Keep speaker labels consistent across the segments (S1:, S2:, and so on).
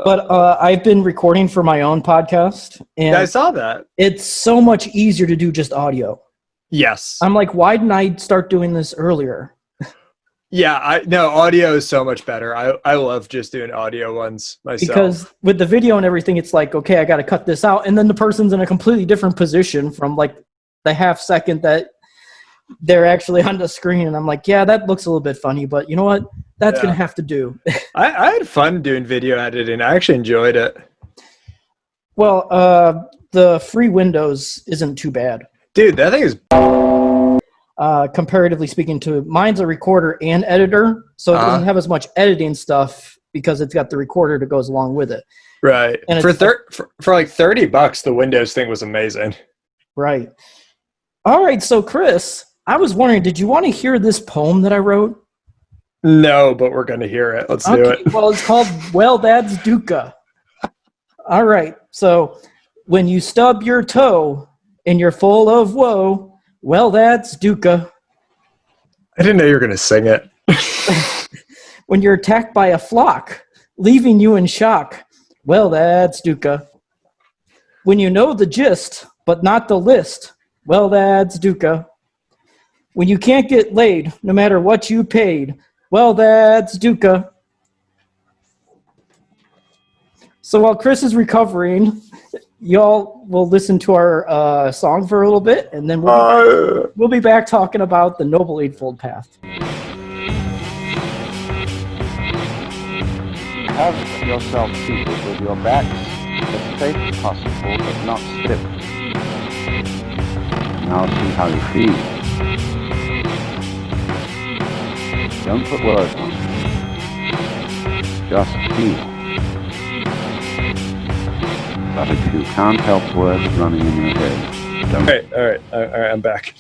S1: But I've been recording for my own podcast, and
S2: I saw that.
S1: It's so much easier to do just audio.
S2: Yes.
S1: I'm like, why didn't I start doing this earlier?
S2: Yeah, no, audio is so much better. I love just doing audio ones myself.
S1: Because with the video and everything, it's like, okay, I got to cut this out. And then the person's in a completely different position from like the half second that they're actually on the screen. And I'm like, yeah, that looks a little bit funny, but you know what? That's going to have to do.
S2: I had fun doing video editing. I actually enjoyed it.
S1: Well, the free Windows isn't too bad.
S2: Dude, that thing is...
S1: comparatively speaking to mine's a recorder and editor, so it doesn't have as much editing stuff because it's got the recorder that goes along with it.
S2: Right. And for like $30, the Windows thing was amazing.
S1: Right. All right. So Chris, I was wondering, did you want to hear this poem that I wrote?
S2: No, but we're going to hear it. Let's do it.
S1: Well, it's called Well, That's Dukkha. All right. So when you stub your toe and you're full of woe, well, that's dukkha.
S2: I didn't know you were going to sing it.
S1: When you're attacked by a flock, leaving you in shock, well, that's dukkha. When you know the gist, but not the list, well, that's dukkha. When you can't get laid, no matter what you paid, well, that's dukkha. So while Chris is recovering, y'all will listen to our song for a little bit, and then we'll be back talking about the Noble Eightfold Path.
S3: Have yourself seated with your backs as straight as possible, but not stiff. Now see how you feel. Don't put words on it. Just feel. But if you can't help words running in your head, don't...
S2: All right, I'm back.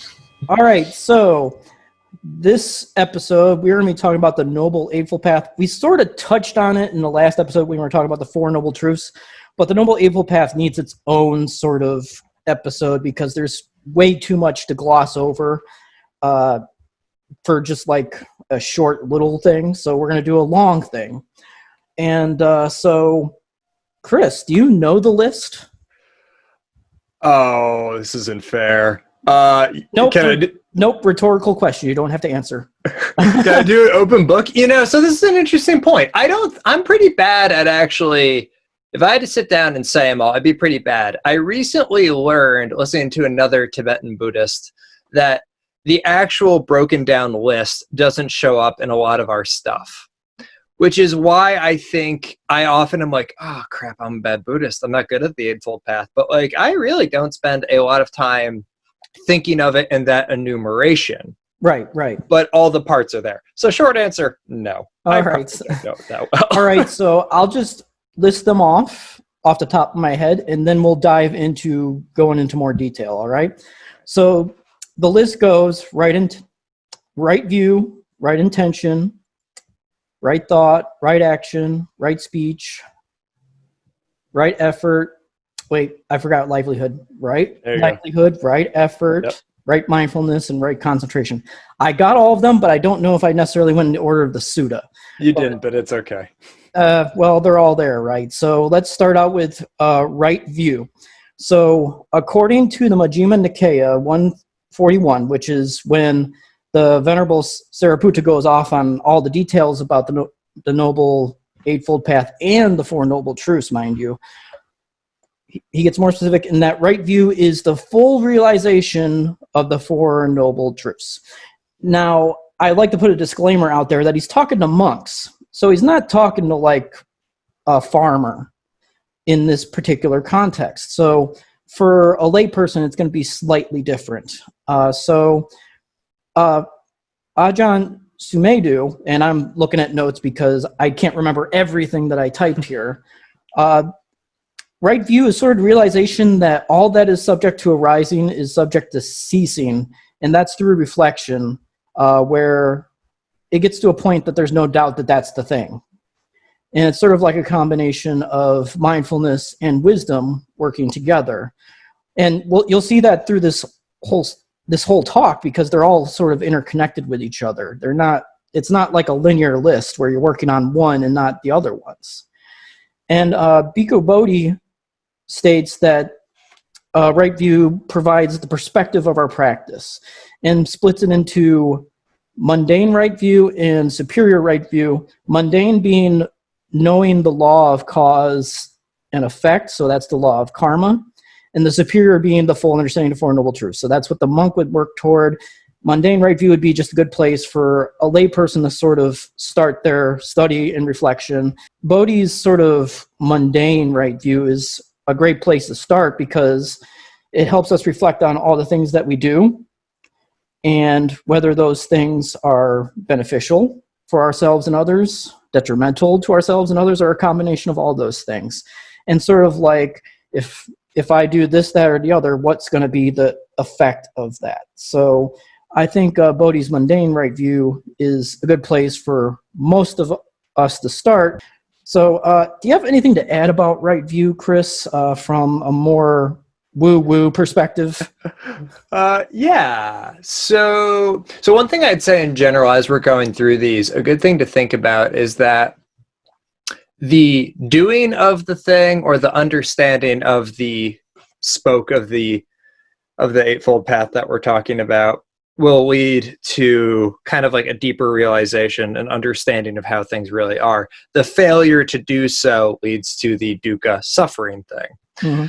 S1: All right, so this episode, we're going to be talking about the Noble Eightfold Path. We sort of touched on it in the last episode when we were talking about the Four Noble Truths, but the Noble Eightfold Path needs its own sort of episode because there's way too much to gloss over for just like a short little thing. So we're going to do a long thing. And so... Chris, do you know the list?
S2: Oh, this isn't fair.
S1: Nope, rhetorical question. You don't have to answer.
S2: Can I do an open book? So this is an interesting point. I'm pretty bad at actually, if I had to sit down and say them all, I'd be pretty bad. I recently learned, listening to another Tibetan Buddhist, that the actual broken down list doesn't show up in a lot of our stuff. Which is why I think I often am like, oh, crap, I'm a bad Buddhist. I'm not good at the Eightfold Path. But, like, I really don't spend a lot of time thinking of it in that enumeration.
S1: Right.
S2: But all the parts are there. So short answer, no.
S1: All right.
S2: Don't know it that well.
S1: All right, so I'll just list them off the top of my head, and then we'll dive into going into more detail, all right? So the list goes right view, right intention, right thought, right action, right speech, right effort. Wait, I forgot livelihood, right? Livelihood, right effort, right mindfulness, and right concentration. I got all of them, but I don't know if I necessarily went in the order of the sutta.
S2: You didn't, but it's okay.
S1: Well, they're all there, right? So let's start out with right view. So according to the Majjhima Nikaya 141, which is when the Venerable Sariputta goes off on all the details about the Noble Eightfold Path and the Four Noble Truths, mind you. He gets more specific in that right view is the full realization of the Four Noble Truths. Now, I like to put a disclaimer out there that he's talking to monks. So he's not talking to like a farmer in this particular context. So for a layperson, it's going to be slightly different. Ajahn Sumedhu, and I'm looking at notes because I can't remember everything that I typed here. Right view is sort of realization that all that is subject to arising is subject to ceasing, and that's through reflection, where it gets to a point that there's no doubt that that's the thing. And it's sort of like a combination of mindfulness and wisdom working together. And you'll see that through this whole talk because they're all sort of interconnected with each other. It's not like a linear list where you're working on one and not the other ones. And Bhikkhu Bodhi states that right view provides the perspective of our practice and splits it into mundane right view and superior right view. Mundane being knowing the law of cause and effect, so that's the law of karma, and the superior being the full understanding of Four Noble Truths. So that's what the monk would work toward. Mundane right view would be just a good place for a layperson to sort of start their study and reflection. Bodhi's sort of mundane right view is a great place to start because it helps us reflect on all the things that we do and whether those things are beneficial for ourselves and others, detrimental to ourselves and others, or a combination of all those things. And sort of like, if I do this, that, or the other, what's going to be the effect of that? So I think Bodhi's mundane right view is a good place for most of us to start. So do you have anything to add about right view, Chris, from a more woo-woo perspective?
S2: Yeah. So one thing I'd say in general, as we're going through these, a good thing to think about is that the doing of the thing or the understanding of the spoke of the Eightfold Path that we're talking about will lead to kind of like a deeper realization and understanding of how things really are. The failure to do so leads to the dukkha suffering thing.
S1: Mm-hmm.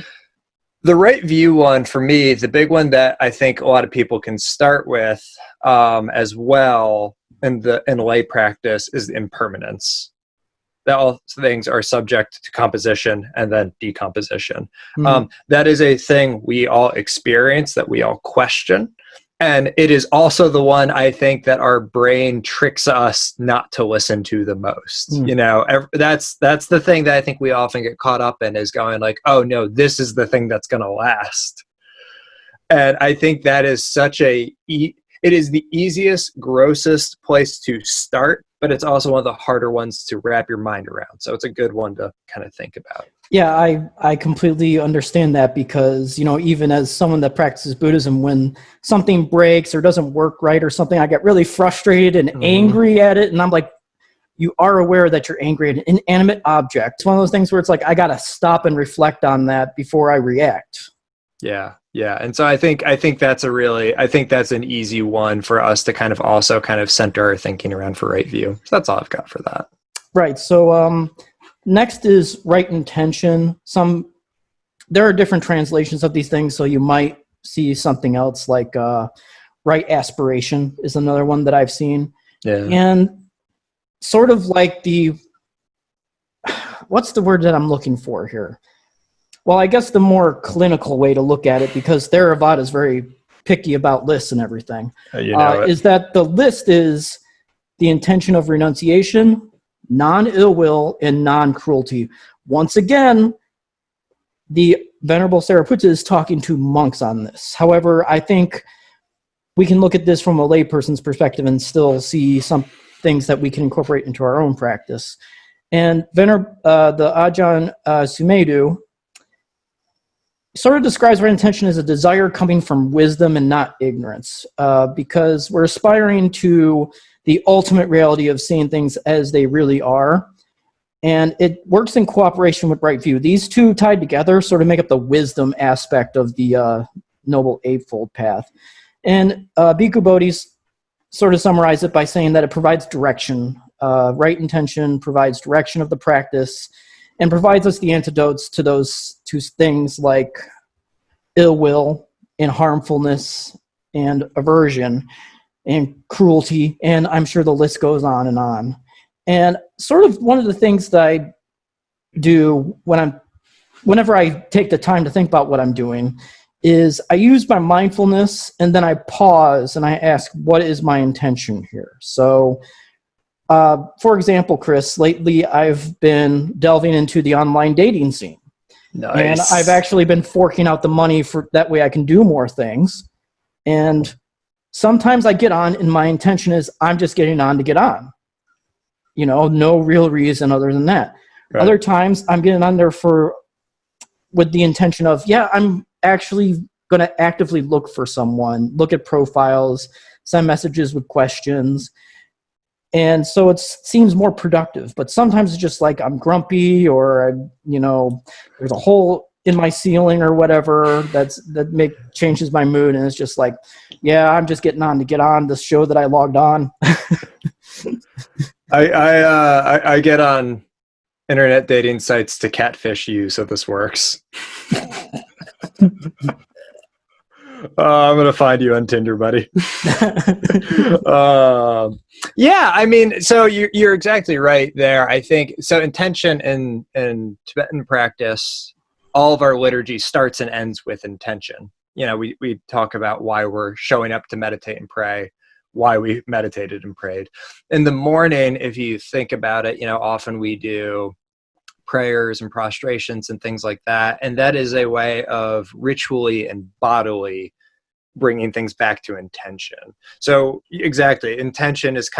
S2: The right view one, for me, the big one that I think a lot of people can start with as well in lay practice is the impermanence. That all things are subject to composition and then decomposition.
S1: Mm-hmm.
S2: That is a thing we all experience, that we all question. And it is also the one, I think, that our brain tricks us not to listen to the most.
S1: Mm.
S2: You know, that's the thing that I think we often get caught up in, is going like, oh no, this is the thing that's going to last. And I think that is it is the easiest, grossest place to start, but it's also one of the harder ones to wrap your mind around. So it's a good one to kind of think about.
S1: Yeah, I completely understand that because, you know, even as someone that practices Buddhism, when something breaks or doesn't work right or something, I get really frustrated and angry at it. And I'm like, you are aware that you're angry at an inanimate object. It's one of those things where it's like, I got to stop and reflect on that before I react.
S2: Yeah. Yeah. And so I think that's that's an easy one for us to kind of also kind of center our thinking around for right view. So that's all I've got for that.
S1: Right. So, next is right intention. There are different translations of these things, so you might see something else like right aspiration is another one that I've seen.
S2: Yeah.
S1: And sort of like what's the word that I'm looking for here? Well, I guess the more clinical way to look at it, because Theravada is very picky about lists and everything, is that the list is the intention of renunciation, non-ill will, and non-cruelty. Once again, the Venerable Sariputta is talking to monks on this. However, I think we can look at this from a layperson's perspective and still see some things that we can incorporate into our own practice. And the Ajahn Sumedho sort of describes right intention as a desire coming from wisdom and not ignorance, because we're aspiring to the ultimate reality of seeing things as they really are. And it works in cooperation with right view. These two tied together sort of make up the wisdom aspect of the Noble Eightfold Path. And Bhikkhu Bodhi sort of summarize it by saying that it provides direction. Right intention provides direction of the practice and provides us the antidotes to those two things like ill will and harmfulness and aversion and cruelty, and I'm sure the list goes on and on. And sort of one of the things that I do whenever I take the time to think about what I'm doing is I use my mindfulness and then I pause and I ask, what is my intention here? So, for example, Chris, lately I've been delving into the online dating scene.
S2: Nice.
S1: And I've actually been forking out the money for that way I can do more things. And sometimes I get on and my intention is I'm just getting on to get on. You know, no real reason other than that. Right. Other times I'm getting on there with the intention of, I'm actually going to actively look for someone, look at profiles, send messages with questions. And so it seems more productive, but sometimes it's just like I'm grumpy, or there's a hole in my ceiling or whatever that changes my mood, and it's just like, yeah, I'm just getting on this show that I logged on.
S2: I get on internet dating sites to catfish you, so this works. I'm gonna find you on Tinder, buddy. Yeah, I mean, so you're exactly right there. I think so. Intention in Tibetan practice, all of our liturgy starts and ends with intention. We talk about why we're showing up to meditate and pray, why we meditated and prayed. In the morning, if you think about it, often we do prayers and prostrations and things like that. And that is a way of ritually and bodily bringing things back to intention. So exactly, intention is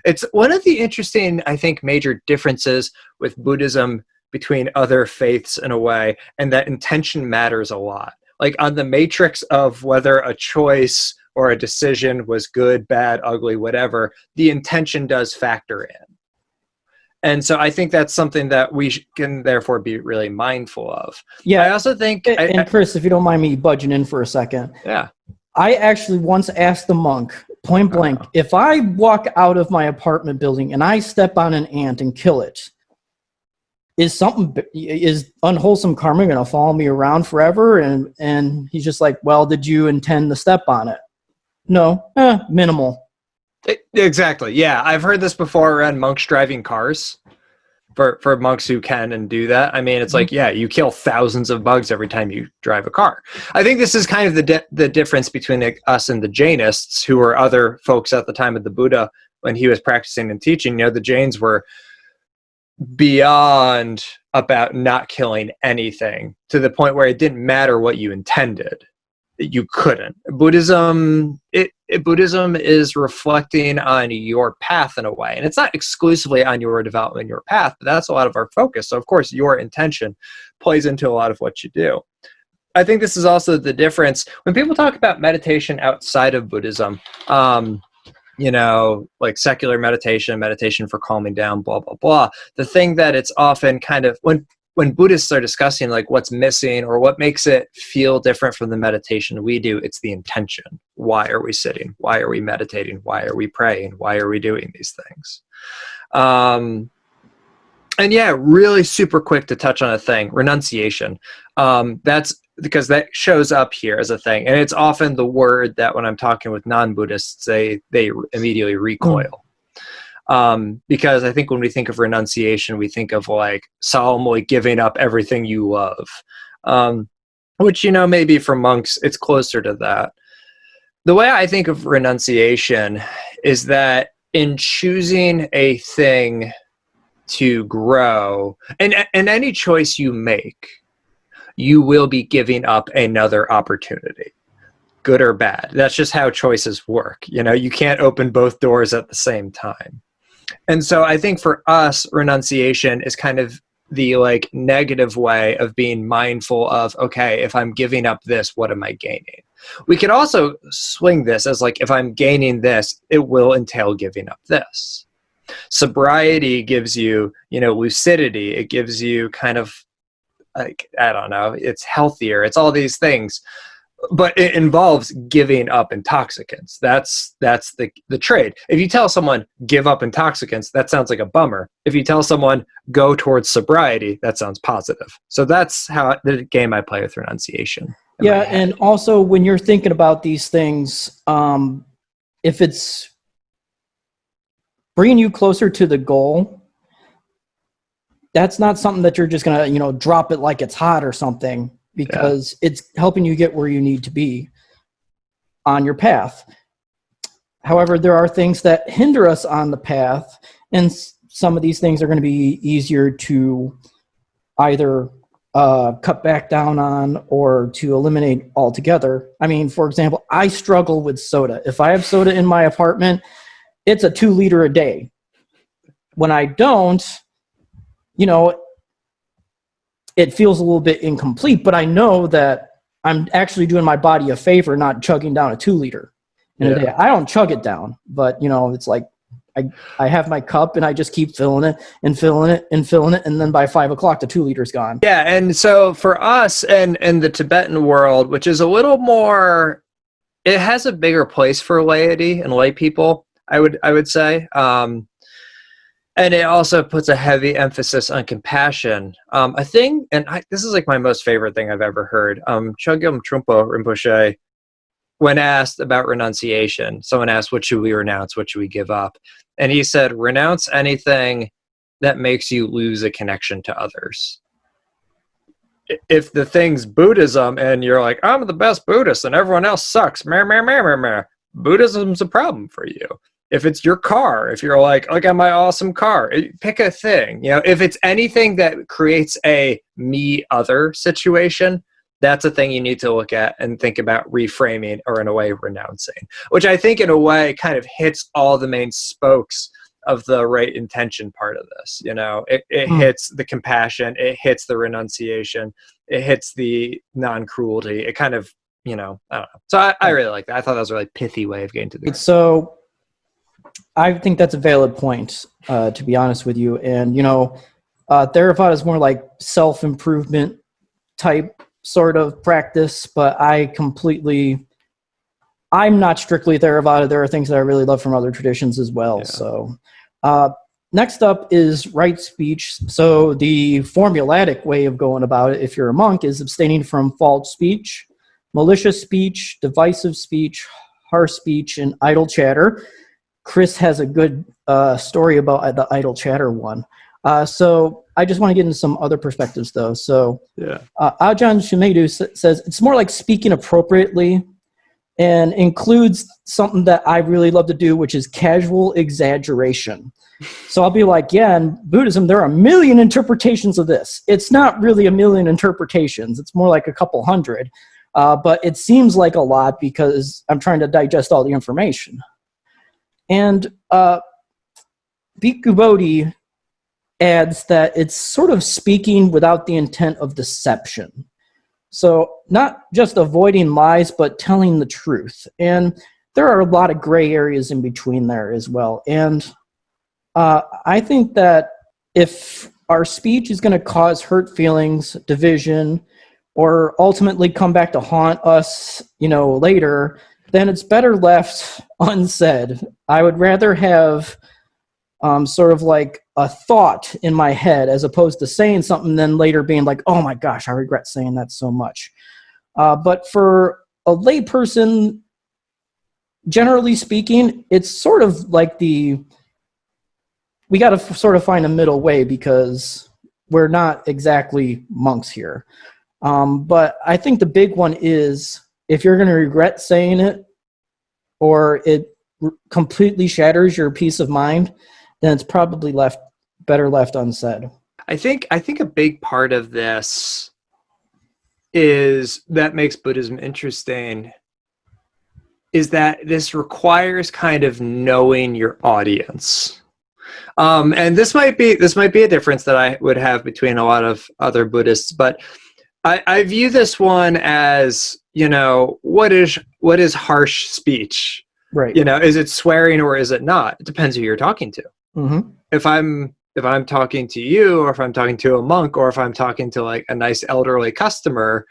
S2: it's one of the interesting, I think, major differences with Buddhism between other faiths in a way, and that intention matters a lot. Like on the matrix of whether a choice or a decision was good, bad, ugly, whatever, the intention does factor in. And so I think that's something that we can therefore be really mindful of.
S1: Yeah.
S2: I also think...
S1: And Chris, if you don't mind me budging in for a second.
S2: Yeah.
S1: I actually once asked the monk, point blank, if I walk out of my apartment building and I step on an ant and kill it, is unwholesome karma going to follow me around forever? And he's just like, well, did you intend to step on it? No, minimal.
S2: Exactly. Yeah, I've heard this before around monks driving cars. For monks who can and do that, I mean, it's like, yeah, you kill thousands of bugs every time you drive a car. I think this is kind of the difference between us and the Jainists, who were other folks at the time of the Buddha when he was practicing and teaching. The Jains were beyond about not killing anything, to the point where it didn't matter what you intended. You couldn't. Buddhism is reflecting on your path in a way, and it's not exclusively on your development, your path, but that's a lot of our focus. So of course your intention plays into a lot of what you do. I think this is also the difference when people talk about meditation outside of Buddhism, like secular meditation for calming down, blah, blah, blah. The thing that it's often kind of, when Buddhists are discussing like what's missing or what makes it feel different from the meditation we do, it's the intention. Why are we sitting? Why are we meditating? Why are we praying? Why are we doing these things? And yeah, really super quick to touch on a thing, renunciation. That's because that shows up here as a thing. And it's often the word that when I'm talking with non-Buddhists, they immediately recoil. Because I think when we think of renunciation, we think of like solemnly giving up everything you love, which, maybe for monks, it's closer to that. The way I think of renunciation is that in choosing a thing to grow, and any choice you make, you will be giving up another opportunity, good or bad. That's just how choices work. You can't open both doors at the same time. And so I think for us, renunciation is kind of the like negative way of being mindful of, okay, if I'm giving up this, what am I gaining? We could also swing this as like, if I'm gaining this, it will entail giving up this. Sobriety gives you, lucidity. It gives you kind of like, I don't know, it's healthier. It's all these things. But it involves giving up intoxicants. That's the trade. If you tell someone give up intoxicants, that sounds like a bummer. If you tell someone go towards sobriety, that sounds positive. So that's how the game I play with renunciation.
S1: Yeah, and also when you're thinking about these things, if it's bringing you closer to the goal, that's not something that you're just gonna drop it like it's hot or something. Because it's helping you get where you need to be on your path. However, there are things that hinder us on the path, and some of these things are going to be easier to either cut back down on or to eliminate altogether. I mean, for example, I struggle with soda. If I have soda in my apartment, it's a 2 liter a day. When I don't, it feels a little bit incomplete, but I know that I'm actually doing my body a favor, not chugging down a 2 liter in a day. I don't chug it down, but it's like I have my cup and I just keep filling it and filling it and filling it, and then by 5 o'clock the 2 liters gone.
S2: Yeah, and so for us and the Tibetan world, which is a little more, it has a bigger place for laity and lay people, I would say. And it also puts a heavy emphasis on compassion. A thing, and this is like my most favorite thing I've ever heard. Chogyam Trungpa Rinpoche, when asked about renunciation, someone asked, what should we renounce? What should we give up? And he said, renounce anything that makes you lose a connection to others. If the thing's Buddhism and you're like, I'm the best Buddhist and everyone else sucks, Buddhism's a problem for you. If it's your car, if you're like, look at my awesome car, pick a thing. If it's anything that creates a me other situation, that's a thing you need to look at and think about reframing, or in a way renouncing, which I think in a way kind of hits all the main spokes of the right intention part of this. It hits the compassion, it hits the renunciation, it hits the non-cruelty. It kind of, I don't know. So I really like that. I thought that was a really pithy way of getting to the
S1: So I think that's a valid point, to be honest with you. And, Theravada is more like self-improvement type sort of practice, but I'm not strictly Theravada. There are things that I really love from other traditions as well. Yeah. So next up is right speech. So the formulatic way of going about it, if you're a monk, is abstaining from false speech, malicious speech, divisive speech, harsh speech, and idle chatter. Chris has a good story about the idle chatter one. So I just want to get into some other perspectives, though. So Ajahn Sumedho says it's more like speaking appropriately, and includes something that I really love to do, which is casual exaggeration. So I'll be like, yeah, in Buddhism, there are 1 million interpretations of this. It's not really 1 million interpretations. It's more like a couple hundred. But it seems like a lot because I'm trying to digest all the information. And Bhikkhu Bodhi adds that it's sort of speaking without the intent of deception. So not just avoiding lies, but telling the truth. And there are a lot of gray areas in between there as well. And I think that if our speech is going to cause hurt feelings, division, or ultimately come back to haunt us, later, then it's better left unsaid. I would rather have sort of like a thought in my head as opposed to saying something then later being like, oh my gosh, I regret saying that so much. But for a lay person, generally speaking, it's sort of like we got to sort of find a middle way because we're not exactly monks here. But I think the big one is if you're going to regret saying it or it completely shatters your peace of mind, then it's probably better left unsaid.
S2: I think a big part of this is that makes Buddhism interesting is that this requires kind of knowing your audience. And this might be a difference that I would have between a lot of other Buddhists, but I view this one as, what is harsh speech?
S1: Right.
S2: Is it swearing or is it not? It depends who you're talking to.
S1: Mm-hmm.
S2: If I'm talking to you, or if I'm talking to a monk, or if I'm talking to like a nice elderly customer,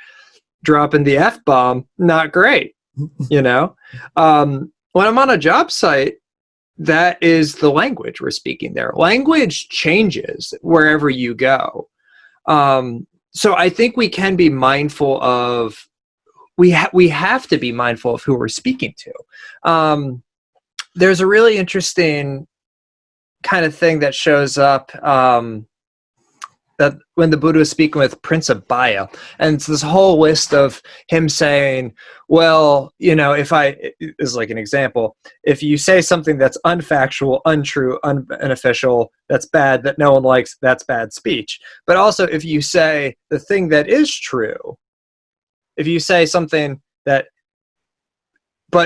S2: dropping the F-bomb, not great. When I'm on a job site, that is the language we're speaking there. Language changes wherever you go. So I think we can be mindful of, we have to be mindful of who we're speaking to. There's a really interesting kind of thing that shows up that when the Buddha was speaking with Prince Abhaya, and it's this whole list of him saying, well, this is like an example, if you say something that's unfactual, untrue, unofficial, that's bad, that no one likes, that's bad speech. But also if you say the thing that is true, if you say something but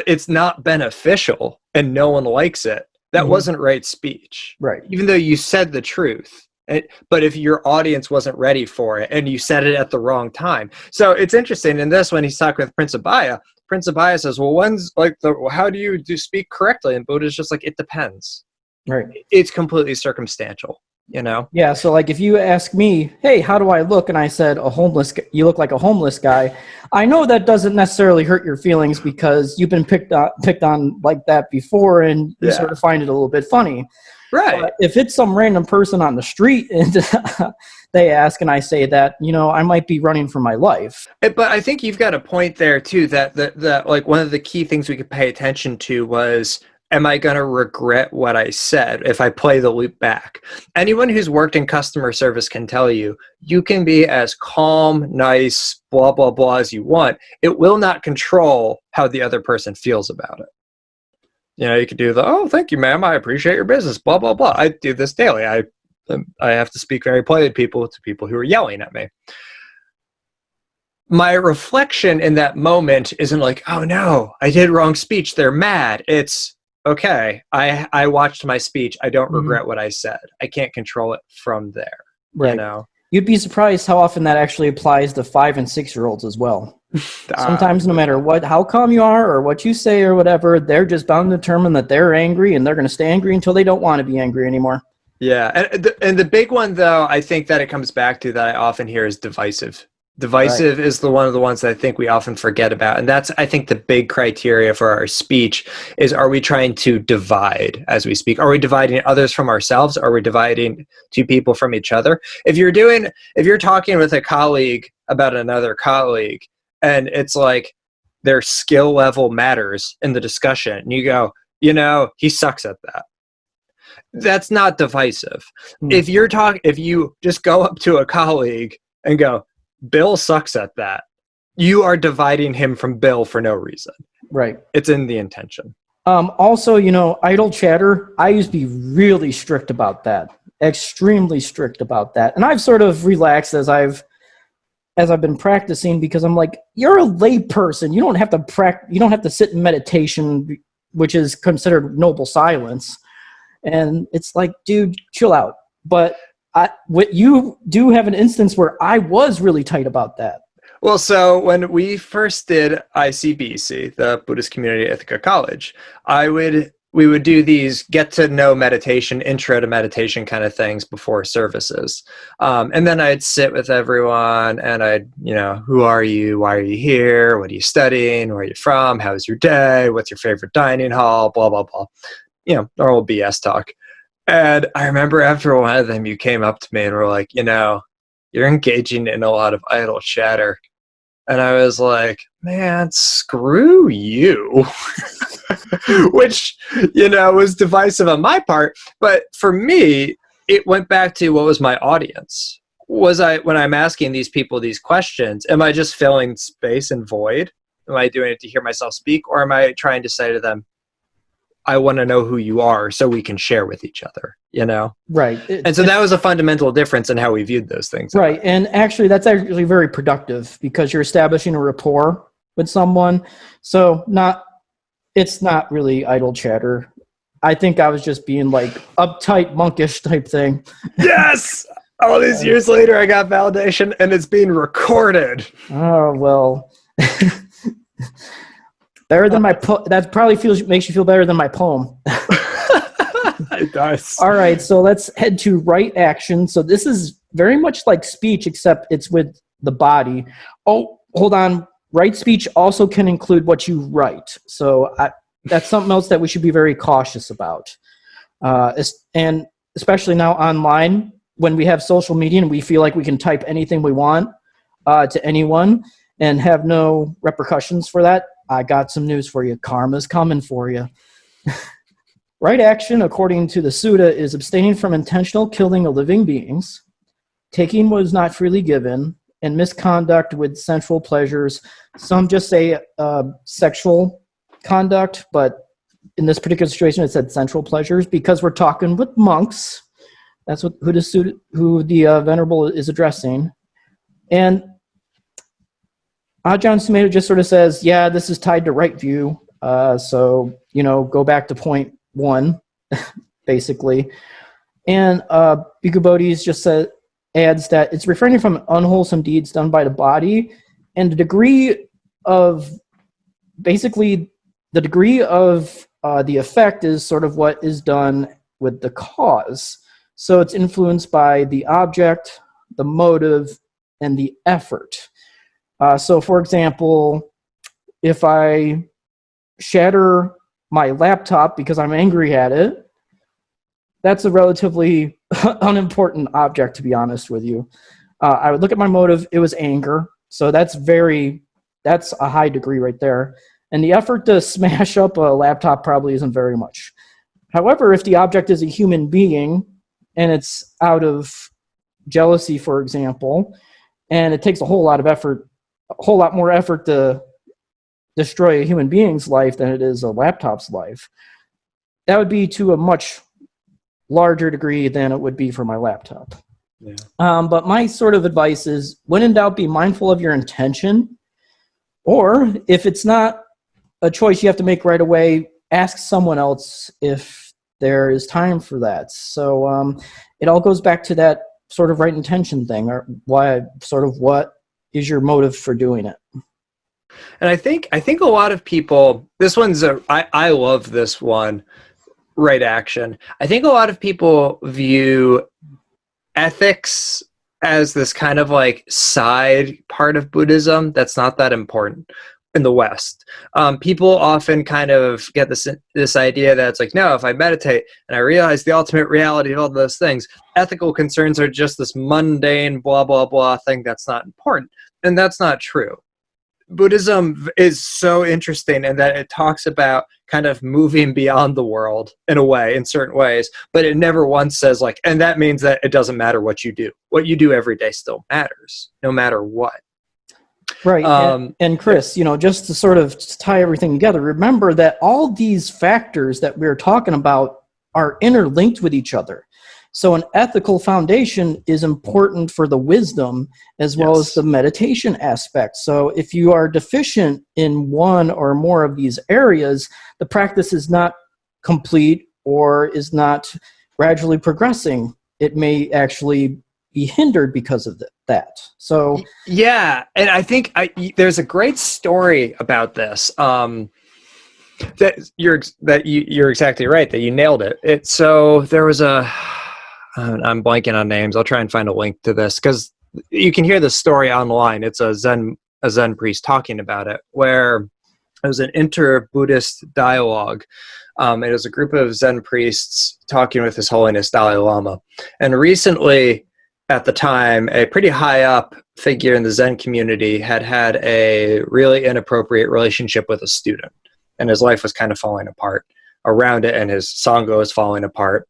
S2: it's not beneficial and no one likes it, that wasn't right speech.
S1: Right.
S2: Even though you said the truth. But if your audience wasn't ready for it and you said it at the wrong time. So it's interesting in this, when he's talking with Prince Abhaya says, well, how do you speak correctly? And Buddha's just like, it depends.
S1: Right.
S2: It's completely circumstantial, you know?
S1: Yeah. So like if you ask me, hey, how do I look? And I said, you look like a homeless guy. I know that doesn't necessarily hurt your feelings because you've been picked on like that before and you sort of find it a little bit funny.
S2: Right.
S1: But if it's some random person on the street and they ask and I say that, I might be running for my life.
S2: But I think you've got a point there too, that like one of the key things we could pay attention to was, am I going to regret what I said if I play the loop back? Anyone who's worked in customer service can tell you, you can be as calm, nice, blah, blah, blah as you want. It will not control how the other person feels about it. You could do oh, thank you, ma'am. I appreciate your business, blah, blah, blah. I do this daily. I have to speak very politely to people who are yelling at me. My reflection in that moment isn't like, oh no, I did wrong speech. They're mad. It's, okay, I watched my speech. I don't regret what I said. I can't control it from there.
S1: Right. You'd be surprised how often that actually applies to 5 and 6-year-olds as well. Sometimes no matter how calm you are or what you say or whatever, they're just bound and determined that they're angry and they're going to stay angry until they don't want to be angry anymore.
S2: Yeah. And the big one, though, I think that it comes back to that I often hear is divisive. Divisive is one of the ones that I think we often forget about. And that's, I think, the big criteria for our speech is, are we trying to divide as we speak? Are we dividing others from ourselves? Are we dividing two people from each other? If you're talking with a colleague about another colleague and it's like their skill level matters in the discussion, and you go, he sucks at that. That's not divisive. If you just go up to a colleague and go, Bill sucks at that, you are dividing him from Bill for no reason.
S1: Right.
S2: It's in the intention.
S1: Also, idle chatter, I used to be really strict about that, extremely strict about that. And I've sort of relaxed as I've been practicing, because I'm like, you're a lay person. You don't have to sit in meditation, which is considered noble silence. And it's like, dude, chill out. But you do have an instance where I was really tight about that.
S2: Well, so when we first did ICBC, the Buddhist Community Ithaca College, we would do these get to know meditation, intro to meditation kind of things before services. And then I'd sit with everyone and I'd, who are you? Why are you here? What are you studying? Where are you from? How was your day? What's your favorite dining hall? Blah, blah, blah. Normal BS talk. And I remember after one of them, you came up to me and were like, you're engaging in a lot of idle chatter. And I was like, man, screw you. Which, was divisive on my part. But for me, it went back to what was my audience. When I'm asking these people these questions, am I just filling space and void? Am I doing it to hear myself speak? Or am I trying to say to them, I want to know who you are so we can share with each other, Right. And so that was a fundamental difference in how we viewed those things.
S1: Right. And actually, that's actually very productive because you're establishing a rapport with someone. So it's not really idle chatter. I think I was just being like uptight, monkish type thing. Yes!
S2: All these years later, I got validation and it's being recorded.
S1: Oh, well... Better than that probably makes you feel better than my poem.
S2: It does.
S1: All right, so let's head to right action. So this is very much like speech, except it's with the body. Oh, hold on. Right speech also can include what you write. So that's something else that we should be very cautious about. And especially now online, when we have social media and we feel like we can type anything we want to anyone and have no repercussions for that, I got some news for you. Karma's coming for you. Right action, according to the Sutta, is abstaining from intentional killing of living beings, taking what is not freely given, and misconduct with sensual pleasures. Some just say sexual conduct, but in this particular situation, it said sensual pleasures because we're talking with monks. That's who the Venerable is addressing. And Ajahn Sumedho just sort of says, yeah, this is tied to right view. So, go back to point 1, basically. And Bhikkhu Bodhis just adds that it's refraining from unwholesome deeds done by the body, and the degree of the effect is sort of what is done with the cause. So it's influenced by the object, the motive, and the effort. So for example, if I shatter my laptop because I'm angry at it, that's a relatively unimportant object, to be honest with you. I would look at my motive, it was anger. So that's a high degree right there. And the effort to smash up a laptop probably isn't very much. However, if the object is a human being and it's out of jealousy, for example, and it takes a whole lot more effort to destroy a human being's life than it is a laptop's life, that would be to a much larger degree than it would be for my laptop.
S2: Yeah.
S1: But my sort of advice is, when in doubt, be mindful of your intention. Or if it's not a choice you have to make right away, ask someone else if there is time for that. So it all goes back to that sort of right intention thing, or what is your motive for doing it?
S2: And I think a lot of people, I love this one, right action. I think a lot of people view ethics as this kind of like side part of Buddhism that's not that important in the West. People often kind of get this idea that it's like, no, if I meditate and I realize the ultimate reality of all those things, ethical concerns are just this mundane blah, blah, blah thing that's not important. And that's not true. Buddhism is so interesting in that it talks about kind of moving beyond the world in a way, in certain ways, but it never once says like, and that means that it doesn't matter what you do. What you do every day still matters, no matter what.
S1: Right. And Chris, just to sort of tie everything together, remember that all these factors that we're talking about are interlinked with each other. So an ethical foundation is important for the wisdom as well as the meditation aspect. So if you are deficient in one or more of these areas, the practice is not complete or is not gradually progressing. It may actually be hindered because of that. So
S2: yeah, and I think there's a great story about this. That you're exactly right. That you nailed it. So there was I'm blanking on names. I'll try and find a link to this because you can hear the story online. It's a Zen priest talking about it, where it was an inter-Buddhist dialogue. It was a group of Zen priests talking with His Holiness Dalai Lama. And recently, at the time, a pretty high up figure in the Zen community had a really inappropriate relationship with a student. And his life was kind of falling apart around it, and his Sangha was falling apart.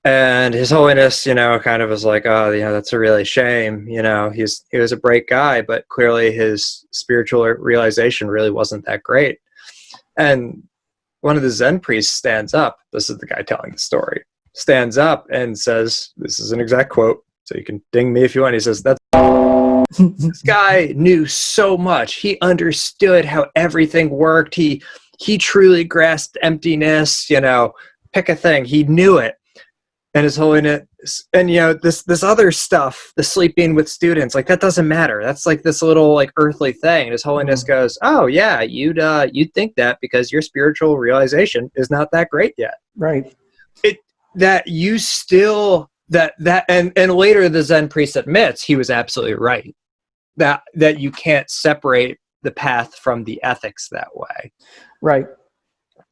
S2: And His Holiness, kind of was like, oh, that's a really shame. He was a great guy, but clearly his spiritual realization really wasn't that great. And one of the Zen priests stands up. This is the guy telling the story. Stands up and says, this is an exact quote, so you can ding me if you want. He says, this guy knew so much. He understood how everything worked. He truly grasped emptiness, pick a thing. He knew it. And His Holiness, and this other stuff, the sleeping with students, like that doesn't matter. That's like this little like earthly thing. And His Holiness goes, oh yeah, you'd think that because your spiritual realization is not that great yet.
S1: Right.
S2: And later the Zen priest admits he was absolutely right. That you can't separate the path from the ethics that way.
S1: Right.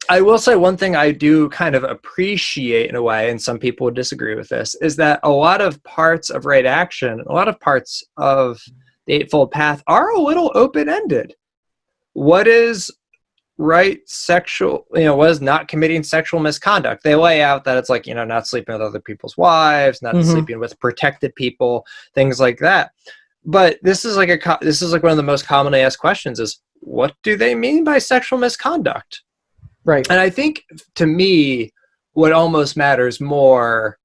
S2: I will say one thing I do kind of appreciate in a way, and some people would disagree with this, is that a lot of parts of right action, a lot of parts of the Eightfold Path are a little open-ended. What is right sexual, what is not committing sexual misconduct? They lay out that it's like, not sleeping with other people's wives, not sleeping with protected people, things like that. But this is like one of the most commonly asked questions is, what do they mean by sexual misconduct?
S1: Right.
S2: And I think, to me, what almost matters more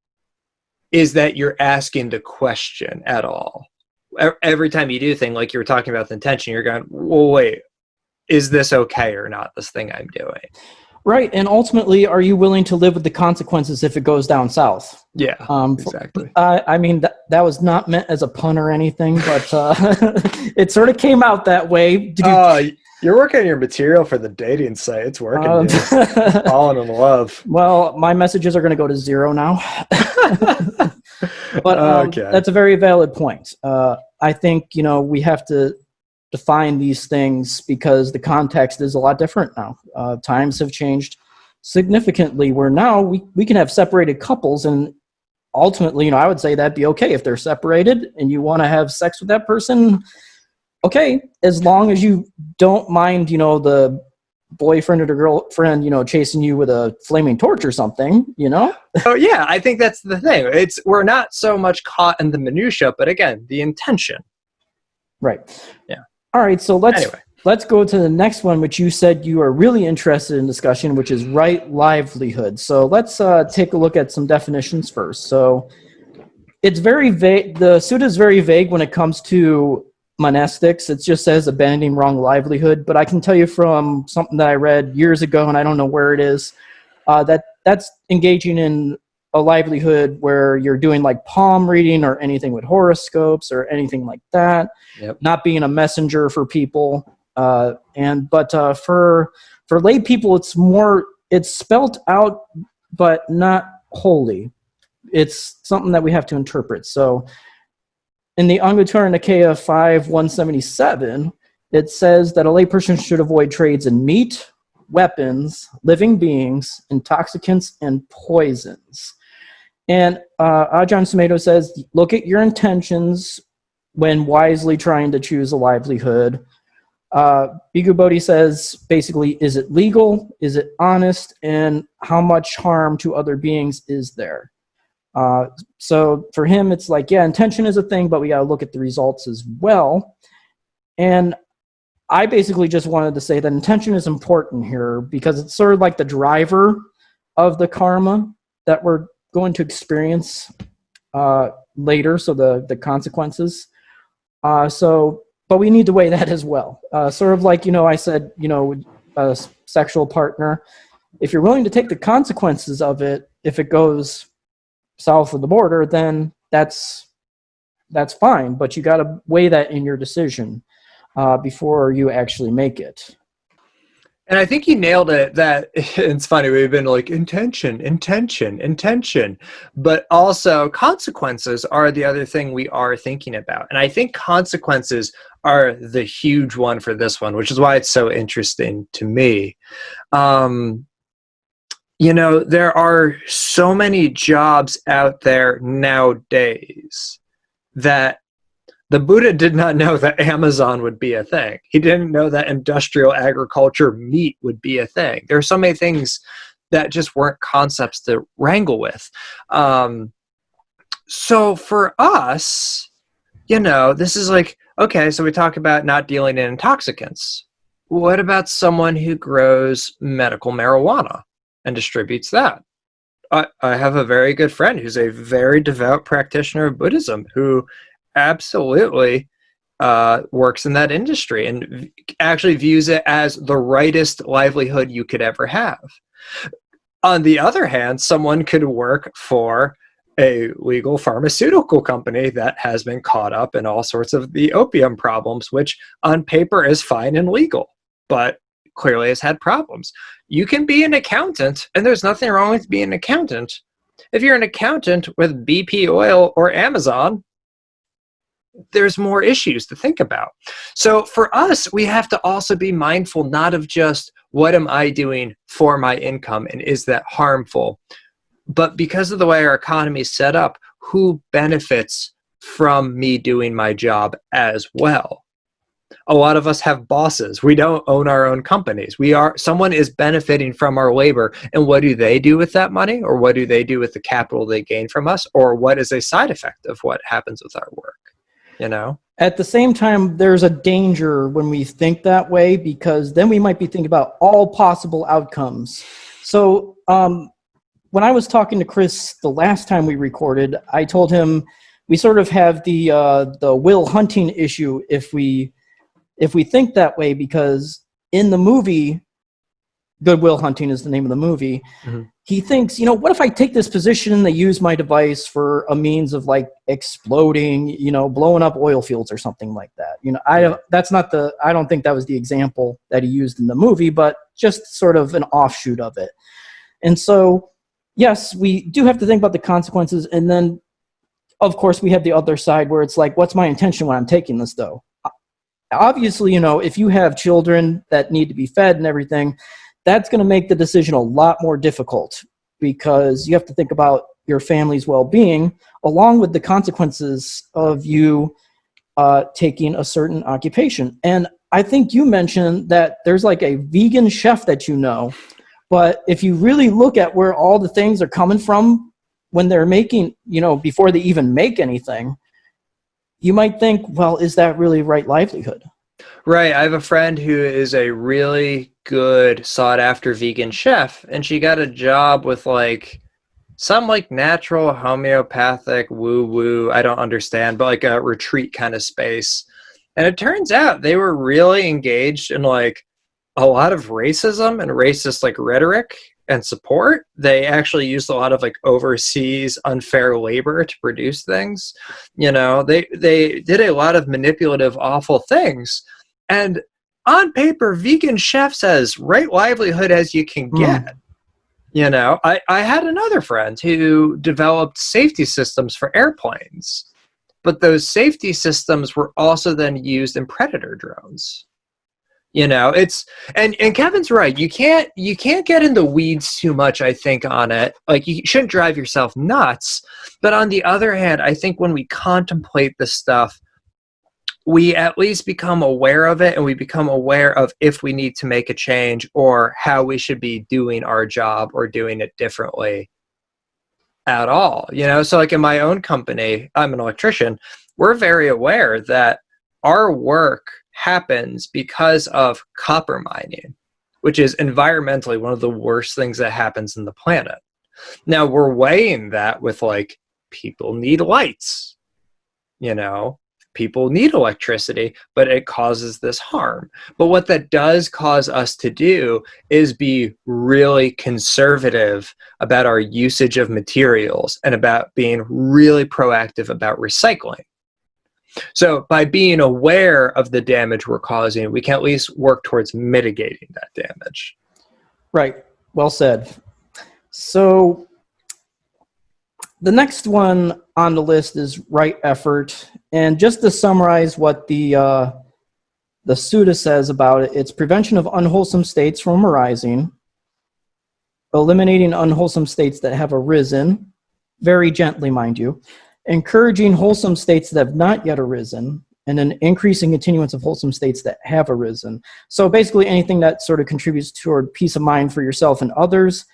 S2: is that you're asking the question at all. Every time you do a thing, like you were talking about the intention, you're going, well, wait, is this okay or not, this thing I'm doing?
S1: Right. And ultimately, are you willing to live with the consequences if it goes down south?
S2: Yeah, exactly.
S1: I mean, that was not meant as a pun or anything, but it sort of came out that way.
S2: You're working on your material for the dating site. It's working, dude. Falling in love.
S1: Well, my messages are going to go to 0 now. But
S2: Okay.
S1: that's a very valid point. I think, we have to define these things because the context is a lot different now. Times have changed significantly where now we can have separated couples, and ultimately, I would say that'd be okay if they're separated and you want to have sex with that person. Okay, as long as you don't mind, the boyfriend or the girlfriend, chasing you with a flaming torch or something,
S2: Oh yeah, I think that's the thing. We're not so much caught in the minutia, but again, the intention.
S1: Right.
S2: Yeah.
S1: All right, so let's go to the next one, which you said you are really interested in discussion, which is right livelihood. So let's take a look at some definitions first. So it's very vague. The Sutta is very vague when it comes to monastics. It just says abandoning wrong livelihood. But I can tell you from something that I read years ago, and I don't know where it is, that's engaging in a livelihood where you're doing like palm reading or anything with horoscopes or anything like that.
S2: Yep.
S1: Not being a messenger for people. But for lay people, it's spelt out, but not wholly. It's something that we have to interpret. So in the Anguttara Nikaya 5.177, it says that a layperson should avoid trades in meat, weapons, living beings, intoxicants, and poisons. And Ajahn Sumedho says, look at your intentions when wisely trying to choose a livelihood. Bhikkhu Bodhi says, basically, is it legal? Is it honest? And how much harm to other beings is there? So for him, it's like, yeah, intention is a thing, but we got to look at the results as well. And I basically just wanted to say that intention is important here because it's sort of like the driver of the karma that we're going to experience later, so the consequences. But we need to weigh that as well. Sort of like, I said, a sexual partner, if you're willing to take the consequences of it, if it goes south of the border, then that's fine. But you got to weigh that in your decision before you actually make it.
S2: And I think you nailed it. That it's funny. We've been like intention, but also consequences are the other thing we are thinking about. And I think consequences are the huge one for this one, which is why it's so interesting to me. There are so many jobs out there nowadays that the Buddha did not know that Amazon would be a thing. He didn't know that industrial agriculture meat would be a thing. There are so many things that just weren't concepts to wrangle with. So for us, this is like, okay, so we talk about not dealing in intoxicants. What about someone who grows medical marijuana and distributes that? I have a very good friend who's a very devout practitioner of Buddhism who absolutely works in that industry and actually views it as the rightest livelihood you could ever have. On the other hand, someone could work for a legal pharmaceutical company that has been caught up in all sorts of the opium problems, which on paper is fine and legal, but clearly has had problems. You can be an accountant, and there's nothing wrong with being an accountant. If you're an accountant with BP Oil or Amazon, there's more issues to think about. So for us, we have to also be mindful not of just what am I doing for my income and is that harmful, but because of the way our economy is set up, who benefits from me doing my job as well? A lot of us have bosses. We don't own our own companies. Someone is benefiting from our labor, and what do they do with that money, or what do they do with the capital they gain from us, or what is a side effect of what happens with our work? At the same time, there's a danger when we think that way, because then we might be thinking about all possible outcomes. So when I was talking to Chris the last time we recorded, I told him we sort of have the Will Hunting issue if we think that way, because in the movie, Good Will Hunting is the name of the movie,
S1: he thinks, what if I take this position and they use my device for a means of like exploding, blowing up oil fields or something like that. I don't think that was the example that he used in the movie, but just sort of an offshoot of it. And so, yes, we do have to think about the consequences. And then, of course, we have the other side where it's like, what's my intention when I'm taking this, though? Obviously, if you have children that need to be fed and everything, that's going to make the decision a lot more difficult, because you have to think about your family's well-being along with the consequences of you taking a certain occupation. And I think you mentioned that there's like a vegan chef that but if you really look at where all the things are coming from when they're making, before they even make anything, you might think, well, is that really right livelihood?
S2: Right. I have a friend who is a really good sought after vegan chef, and she got a job with some natural homeopathic woo-woo, I don't understand, but like a retreat kind of space. And it turns out they were really engaged in a lot of racism and racist rhetoric and support. They actually used a lot of overseas unfair labor to produce things. They did a lot of manipulative, awful things. And on paper, vegan chefs as right livelihood as you can get. I had another friend who developed safety systems for airplanes, but those safety systems were also then used in predator drones. It's and Kevin's right. You can't get in the weeds too much, I think, on it. You shouldn't drive yourself nuts. But on the other hand, I think when we contemplate this stuff, we at least become aware of it, and we become aware of if we need to make a change or how we should be doing our job or doing it differently at all. So in my own company, I'm an electrician. We're very aware that our work happens because of copper mining, which is environmentally one of the worst things that happens in the planet. Now we're weighing that with people need lights, people need electricity, but it causes this harm. But what that does cause us to do is be really conservative about our usage of materials and about being really proactive about recycling. So by being aware of the damage we're causing, we can at least work towards mitigating that damage.
S1: Right. Well said. So the next one on the list is right effort. And just to summarize what the Sutta says about it, it's prevention of unwholesome states from arising, eliminating unwholesome states that have arisen, very gently, mind you, encouraging wholesome states that have not yet arisen, and then increasing continuance of wholesome states that have arisen. So basically anything that sort of contributes toward peace of mind for yourself and others,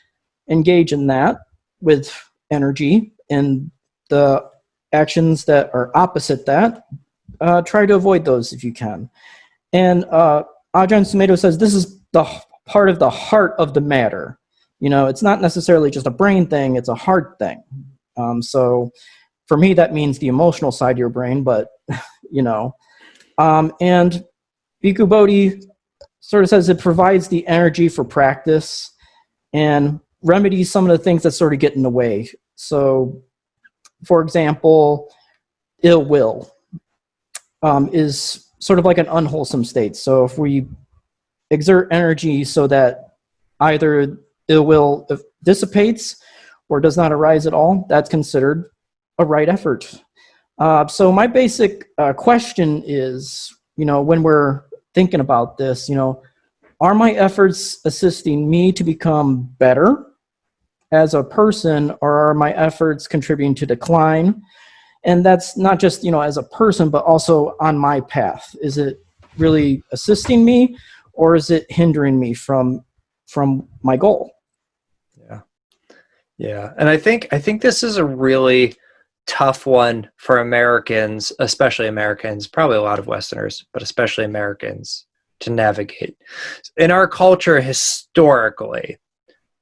S1: engage in that with energy, and the actions that are opposite that, try to avoid those if you can. And Ajahn Sumedho says this is the part of the heart of the matter. It's not necessarily just a brain thing, it's a heart thing. So for me, that means the emotional side of your brain, but, and Bhikkhu Bodhi sort of says it provides the energy for practice and remedies some of the things that sort of get in the way. So, for example, ill will is sort of like an unwholesome state. So if we exert energy so that either ill will dissipates or does not arise at all, that's considered a right effort. So my basic question is, when we're thinking about this, are my efforts assisting me to become better as a person, or are my efforts contributing to decline? And that's not just, as a person, but also on my path. Is it really assisting me, or is it hindering me from my goal?
S2: Yeah. And I think this is a really tough one for Americans, especially Americans, probably a lot of Westerners, but especially Americans, to navigate. In our culture, historically,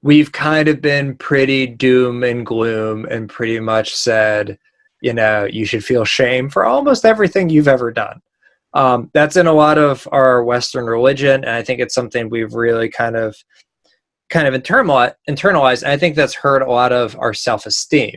S2: we've kind of been pretty doom and gloom and pretty much said, you should feel shame for almost everything you've ever done. That's in a lot of our Western religion, and I think it's something we've really kind of kind of internalized. And I think that's hurt a lot of our self-esteem.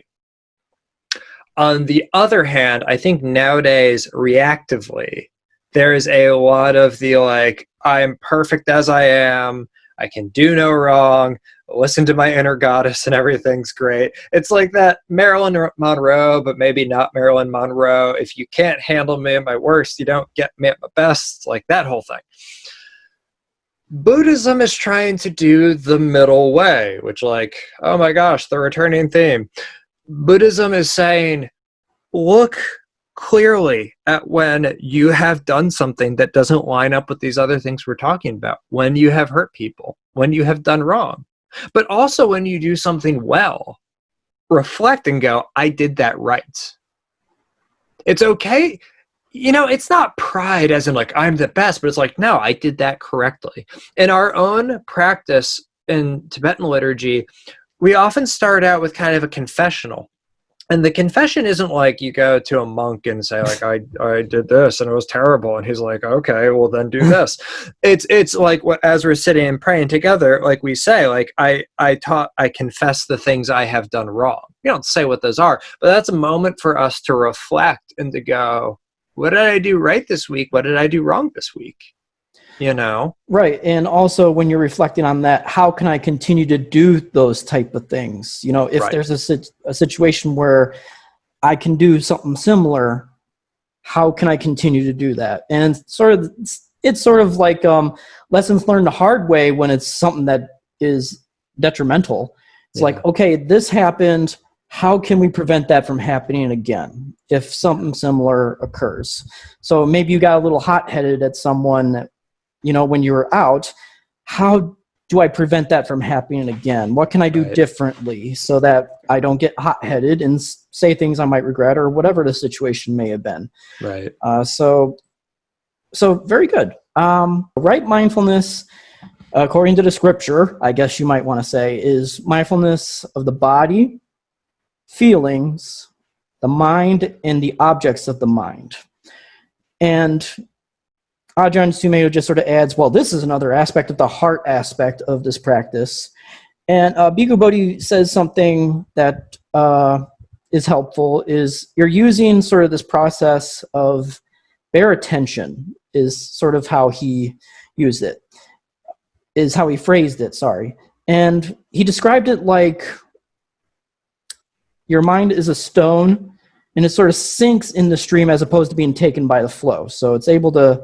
S2: On the other hand, I think nowadays, reactively, there is a lot of the like, I am perfect as I am, I can do no wrong, listen to my inner goddess and everything's great. It's like that Marilyn Monroe, but maybe not Marilyn Monroe. If you can't handle me at my worst, you don't get me at my best, like that whole thing. Buddhism is trying to do the middle way, which, like, oh my gosh, the returning theme. Buddhism is saying, look clearly at when you have done something that doesn't line up with these other things we're talking about, when you have hurt people, when you have done wrong, but also when you do something well, reflect and go, I did that right. It's okay. You know, it's not pride as in like, I'm the best, but it's like, no, I did that correctly. In our own practice in Tibetan liturgy, we often start out with kind of a confessional. And the confession isn't like you go to a monk and say like, I did this and it was terrible. And he's like, okay, well then do this. It's like what, as we're sitting and praying together, like we say, like, I confess the things I have done wrong. You don't say what those are, but that's a moment for us to reflect and to go, what did I do right this week? What did I do wrong this week? You know? Right.
S1: And also when you're reflecting on that, how can I continue to do those type of things? You know, if there's a situation where I can do something similar, how can I continue to do that? And it's sort of like lessons learned the hard way when it's something that is detrimental. It's like, okay, this happened. How can we prevent that from happening again if something similar occurs? So maybe you got a little hot-headed at someone, you know, when you were out. How do I prevent that from happening again? What can I do differently so that I don't get hot-headed and say things I might regret or whatever the situation may have been?
S2: Right.
S1: So very good. Right mindfulness, according to the scripture, I guess you might want to say, is mindfulness of the body, feelings, the mind, and the objects of the mind. And Ajahn Sumedho just sort of adds, well, this is another aspect of the heart aspect of this practice. And Bhikkhu Bodhi says something that is helpful, is you're using sort of this process of bare attention, is sort of how he used it, is how he phrased it, sorry. And he described it like your mind is a stone and it sort of sinks in the stream as opposed to being taken by the flow. So it's able to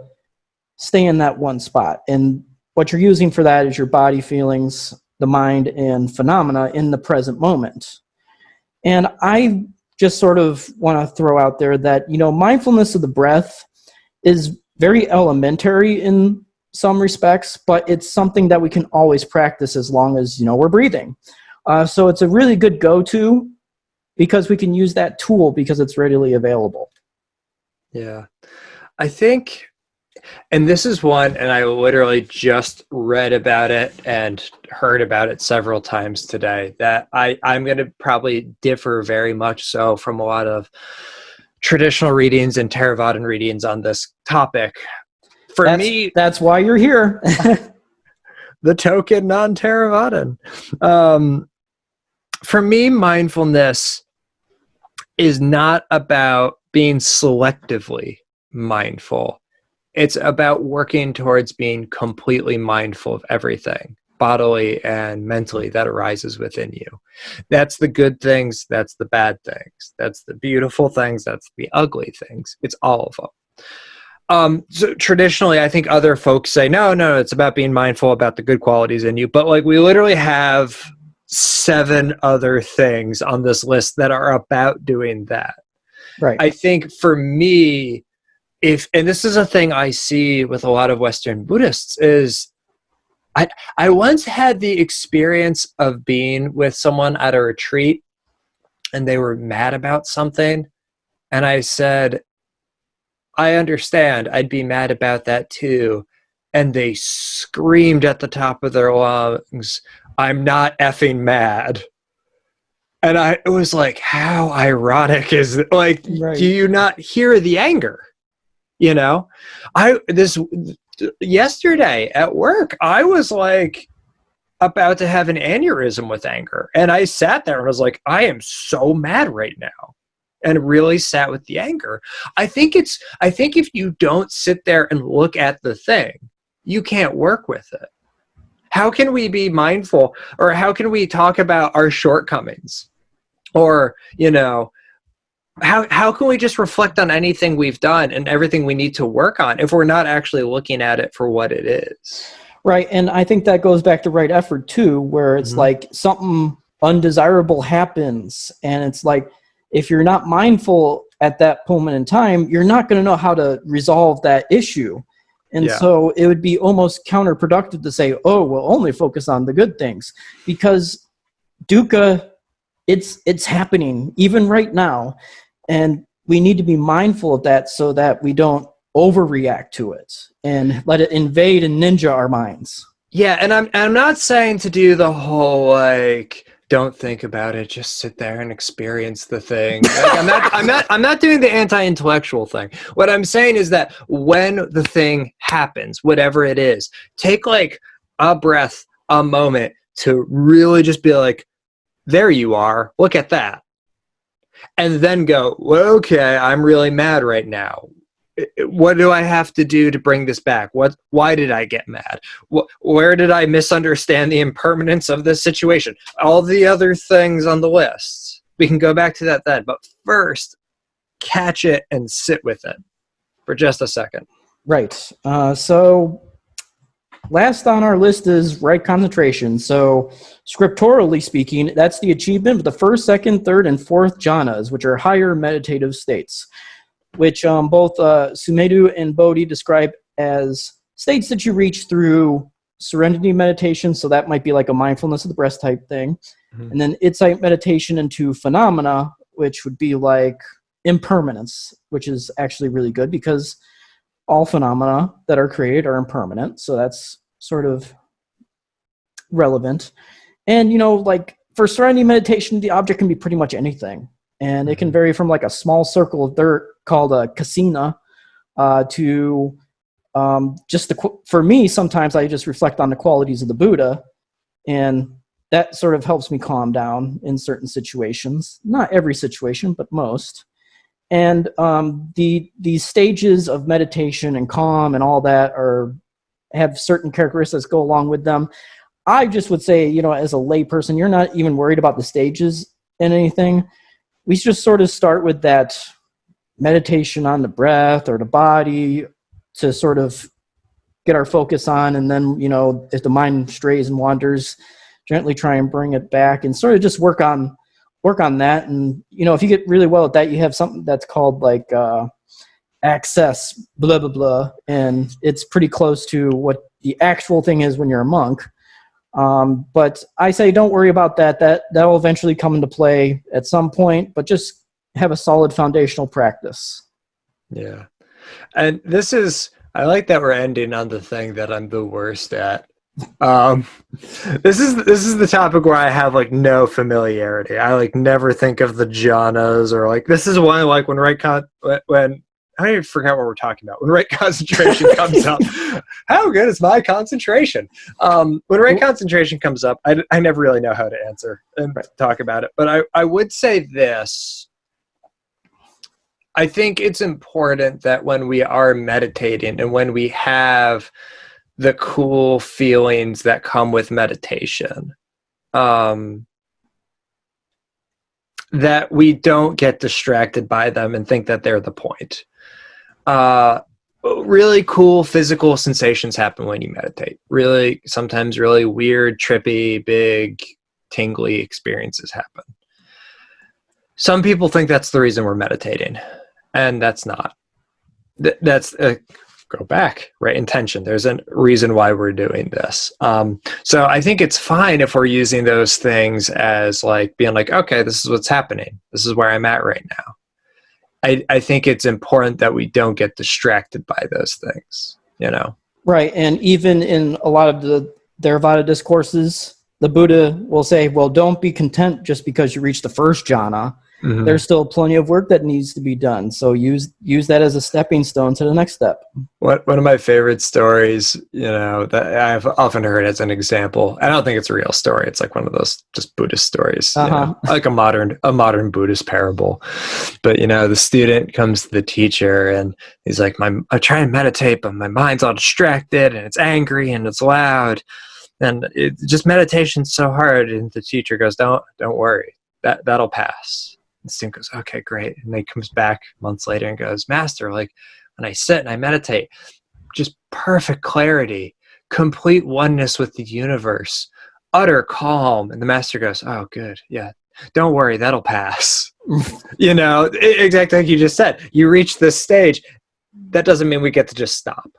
S1: stay in that one spot. And what you're using for that is your body, feelings, the mind, and phenomena in the present moment. And I just sort of want to throw out there that, you know, mindfulness of the breath is very elementary in some respects, but it's something that we can always practice as long as, you know, we're breathing. So it's a really good go-to because we can use that tool because it's readily available.
S2: Yeah. I think, and this is one, and I literally just read about it and heard about it several times today, that I'm going to probably differ very much so from a lot traditional readings and Theravadan readings on this topic. For me,
S1: that's why you're here.
S2: The token non-Theravadan. For me, mindfulness is not about being selectively mindful. It's about working towards being completely mindful of everything, bodily and mentally, that arises within you. That's the good things, that's the bad things, that's the beautiful things, that's the ugly things. It's all of them. So traditionally, I think other folks say, no, it's about being mindful about the good qualities in you. But like, we literally have 7 other things on this list that are about doing that.
S1: Right.
S2: I think for me, and this is a thing I see with a lot of Western Buddhists, is I once had the experience of being with someone at a retreat and they were mad about something. And I said, I understand, I'd be mad about that too. And they screamed at the top of their lungs, I'm not effing mad. And it was like, how ironic is it? Like, right. Do you not hear the anger? You know, yesterday at work, I was like, about to have an aneurysm with anger. And I sat there and was like, I am so mad right now. And really sat with the anger. I think if you don't sit there and look at the thing, you can't work with it. How can we be mindful, or how can we talk about our shortcomings? Or, you know, how can we just reflect on anything we've done and everything we need to work on if we're not actually looking at it for what it is?
S1: Right. And I think that goes back to right effort too, where it's like something undesirable happens. And it's like, if you're not mindful at that moment in time, you're not going to know how to resolve that issue. And so it would be almost counterproductive to say, oh, we'll only focus on the good things, because dukkha, it's happening even right now. And we need to be mindful of that so that we don't overreact to it and let it invade and ninja our minds.
S2: Yeah, and I'm not saying to do the whole like, don't think about it, just sit there and experience the thing. Like, I'm not doing the anti-intellectual thing. What I'm saying is that when the thing happens, whatever it is, take like a breath, a moment to really just be like, there you are, look at that. And then go, well, okay, I'm really mad right now. What do I have to do to bring this back? Why did I get mad? Where did I misunderstand the impermanence of this situation? All the other things on the list. We can go back to that then. But first, catch it and sit with it for just a second.
S1: Right. So last on our list is right concentration. So scripturally speaking, that's the achievement of the first, second, third, and fourth jhanas, which are higher meditative states, which both Sumedho and Bodhi describe as states that you reach through serenity meditation. So that might be like a mindfulness of the breath type thing. And then insight meditation into phenomena, which would be like impermanence, which is actually really good because all phenomena that are created are impermanent. So that's sort of relevant. And, you know, like for serenity meditation, the object can be pretty much anything. And it can vary from like a small circle of dirt called a kasina to just for me, sometimes I just reflect on the qualities of the Buddha, and that sort of helps me calm down in certain situations. Not every situation, but most. And these stages of meditation and calm and all that have certain characteristics go along with them. I just would say, you know, as a lay person, you're not even worried about the stages in anything. We just sort of start with that meditation on the breath or the body to sort of get our focus on. And then, you know, if the mind strays and wanders, gently try and bring it back and sort of just work on that. And, you know, if you get really well at that, you have something that's called like access, blah, blah, blah. And it's pretty close to what the actual thing is when you're a monk. But I say don't worry about that. That will eventually come into play at some point, but just have a solid foundational practice.
S2: Yeah. And I like that we're ending on the thing that I'm the worst at. This is the topic where I have like no familiarity. I like never think of the jhanas, or like this is one like when I even forgot what we're talking about. When right concentration comes up, how good is my concentration? When right concentration comes up, I never really know how to answer and talk about it. But I would say this. I think it's important that when we are meditating and when we have the cool feelings that come with meditation, that we don't get distracted by them and think that they're the point. Really cool physical sensations happen when you meditate. Sometimes really weird, trippy, big, tingly experiences happen. Some people think that's the reason we're meditating, and that's not. That's go back, right? Intention. There's a reason why we're doing this. So I think it's fine if we're using those things as like being like, okay, this is what's happening. This is where I'm at right now. I think it's important that we don't get distracted by those things, you know?
S1: Right. And even in a lot of the Theravada discourses, the Buddha will say, well, don't be content just because you reach the first jhana.
S2: Mhm.
S1: There's still plenty of work that needs to be done. So use that as a stepping stone to the next step.
S2: One of my favorite stories, that I've often heard as an example. I don't think it's a real story. It's like one of those just Buddhist stories, like a modern Buddhist parable. But the student comes to the teacher and he's like, "I try and meditate, but my mind's all distracted and it's angry and it's loud, and meditation's so hard." And the teacher goes, "Don't worry, that'll pass." The student goes, "Okay, great." And then he comes back months later and goes, "Master, like, when I sit and I meditate, just perfect clarity, complete oneness with the universe, utter calm." And the master goes, "Oh, good. Yeah. Don't worry. That'll pass." Exactly like you just said. You reach this stage. That doesn't mean we get to just stop.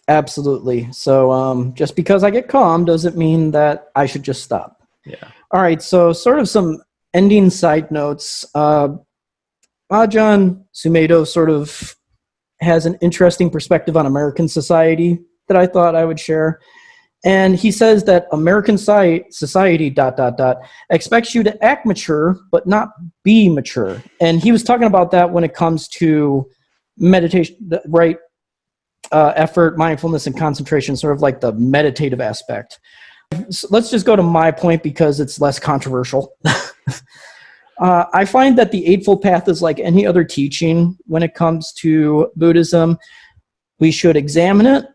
S1: Absolutely. So just because I get calm doesn't mean that I should just stop.
S2: Yeah.
S1: All right. So sort of some ending side notes. Ajahn Sumedho sort of has an interesting perspective on American society that I thought I would share. And he says that American society ... expects you to act mature, but not be mature. And he was talking about that when it comes to meditation, right? Effort, mindfulness, and concentration, sort of like the meditative aspect. So let's just go to my point because it's less controversial. I find that the Eightfold Path is like any other teaching when it comes to Buddhism. We should examine it,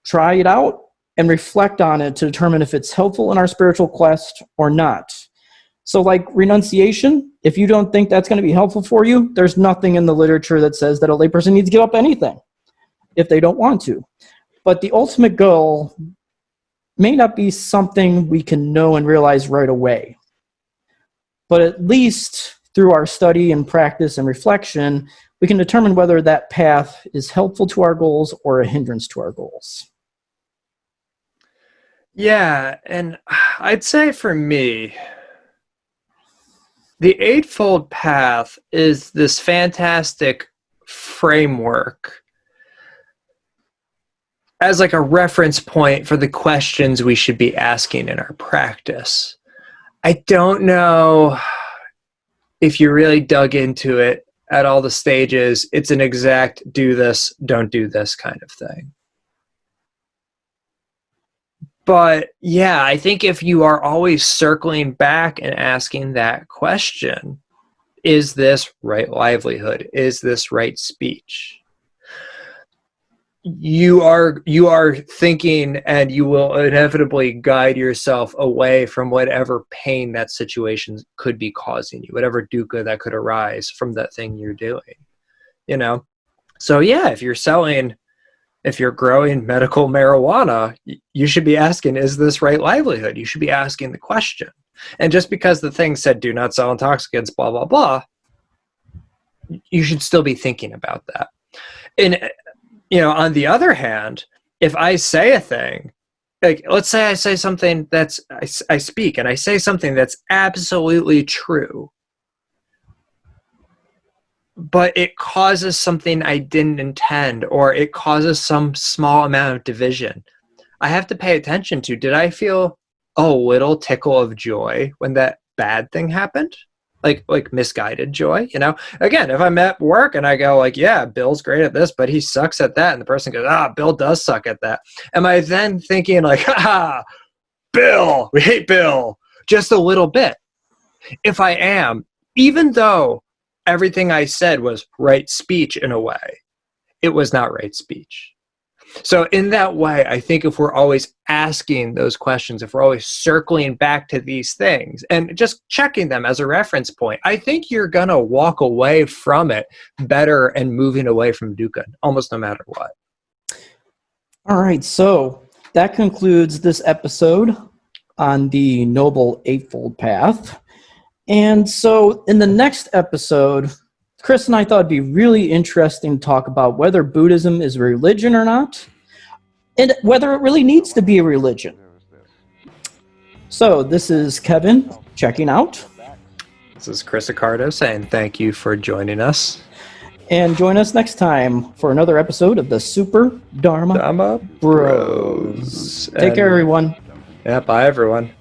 S1: try it out, and reflect on it to determine if it's helpful in our spiritual quest or not. So like renunciation, if you don't think that's going to be helpful for you, there's nothing in the literature that says that a layperson needs to give up anything if they don't want to. But the ultimate goal may not be something we can know and realize right away. But at least through our study and practice and reflection, we can determine whether that path is helpful to our goals or a hindrance to our goals.
S2: Yeah, and I'd say for me, the Eightfold Path is this fantastic framework as like a reference point for the questions we should be asking in our practice. I don't know if you really dug into it at all the stages. It's an exact do this, don't do this kind of thing. But yeah, I think if you are always circling back and asking that question, is this right livelihood? Is this right speech? You are thinking, and you will inevitably guide yourself away from whatever pain that situation could be causing you, whatever dukkha that could arise from that thing you're doing. So yeah, if you're growing medical marijuana, you should be asking, is this right livelihood? You should be asking the question. And just because the thing said do not sell intoxicants, blah blah blah, you should still be thinking about that. And on the other hand, if I say a thing, like let's say I say something I speak and I say something that's absolutely true, but it causes something I didn't intend, or it causes some small amount of division, I have to pay attention to, did I feel a little tickle of joy when that bad thing happened? Like misguided joy, Again, if I'm at work and I go like, yeah, Bill's great at this, but he sucks at that, and the person goes, Bill does suck at that. Am I then thinking like, Bill, we hate Bill, just a little bit? If I am, even though everything I said was right speech in a way, it was not right speech. So in that way, I think if we're always asking those questions, if we're always circling back to these things and just checking them as a reference point, I think you're going to walk away from it better and moving away from dukkha, almost no matter what.
S1: All right, so that concludes this episode on the Noble Eightfold Path. And so in the next episode, Chris and I thought it'd be really interesting to talk about whether Buddhism is a religion or not, and whether it really needs to be a religion. So this is Kevin checking out.
S2: This is Chris Accardo saying thank you for joining us.
S1: And join us next time for another episode of the Super Dharma
S2: Bros.
S1: Take care, everyone.
S2: Yeah, bye, everyone.